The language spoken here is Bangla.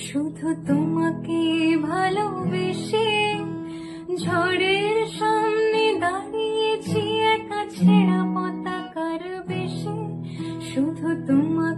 শুধু তোমাকে ভালোবেসে ঝড়ের সামনে দাঁড়িয়েছি একা ছেঁড়া পতাকার বেশে। শুধু তোমাকে